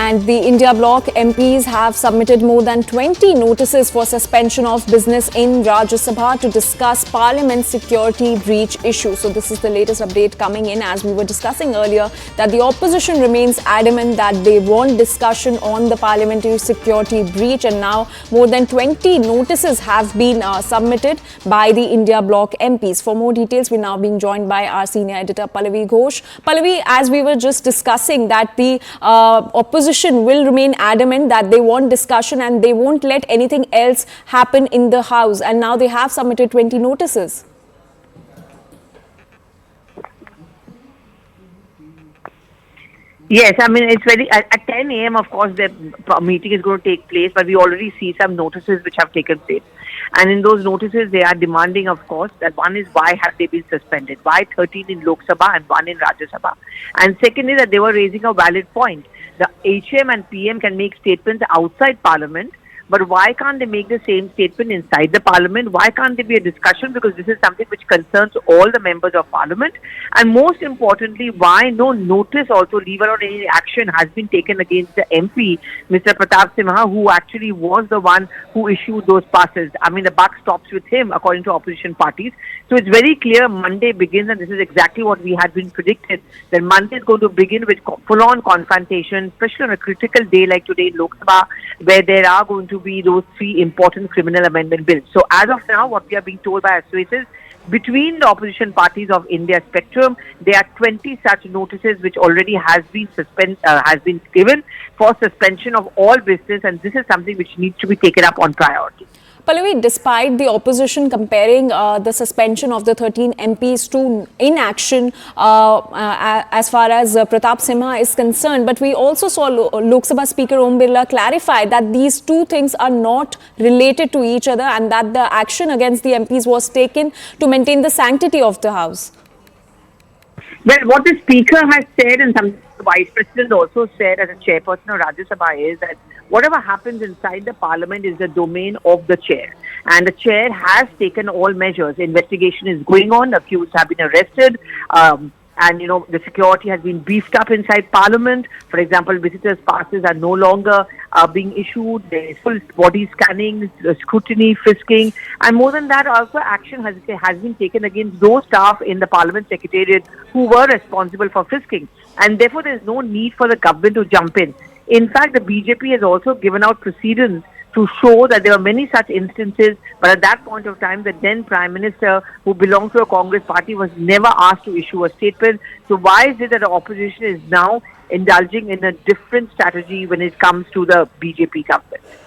And the India Bloc MPs have submitted more than 20 notices for suspension of business in Rajya Sabha to discuss Parliament's security breach issue. So this is the latest update coming in, as we were discussing earlier, that the opposition remains adamant that they want discussion on the parliamentary security breach, and now more than 20 notices have been submitted by the India Bloc MPs. For more details, we're now being joined by our senior editor Pallavi Ghosh. Pallavi, as we were just discussing, that the opposition will remain adamant that they want discussion and they won't let anything else happen in the House, and now they have submitted 20 notices. Yes, I mean, it's very, at 10 a.m. of course the meeting is going to take place, but we already see some notices which have taken place. And in those notices, they are demanding, of course, that one is why have they been suspended? Why 13 in Lok Sabha and 1 in Rajya Sabha? And second is that they were raising a valid point. The HM and PM can make statements outside Parliament, but why can't they make the same statement inside the Parliament? Why can't there be a discussion? Because this is something which concerns all the members of Parliament. And most importantly, why no notice also, leave alone any action, has been taken against the MP, Mr. Pratap Simha, who actually was the one who issued those passes. I mean, the buck stops with him, according to opposition parties. So it's very clear Monday begins, and this is exactly what we had been predicted, that Monday is going to begin with full-on confrontation, especially on a critical day like today in Lok Sabha, where there are going to be those 3 important criminal amendment bills. So as of now, what we are being told by SOS is, between the opposition parties of India spectrum, there are 20 such notices which already has been given for suspension of all business, and this is something which needs to be taken up on priority. Pallavi, despite the opposition comparing the suspension of the 13 MPs to inaction as far as Pratap Simha is concerned, but we also saw Lok Sabha Speaker Om Birla clarify that these two things are not related to each other, and that the action against the MPs was taken to maintain the sanctity of the House. Well, what the Speaker has said, and some the Vice President also said as a chairperson of Rajya Sabha, is that whatever happens inside the Parliament is the domain of the chair. And the chair has taken all measures. Investigation is going on. Accused have been arrested. And, you know, the security has been beefed up inside Parliament. For example, visitors' passes are no longer being issued. There is full body scanning, scrutiny, frisking. And more than that, also action has been taken against those staff in the Parliament Secretariat who were responsible for frisking. And therefore, there is no need for the government to jump in. In fact, the BJP has also given out precedents to show that there were many such instances, but at that point of time, the then Prime Minister, who belonged to a Congress party, was never asked to issue a statement. So why is it that the opposition is now indulging in a different strategy when it comes to the BJP government?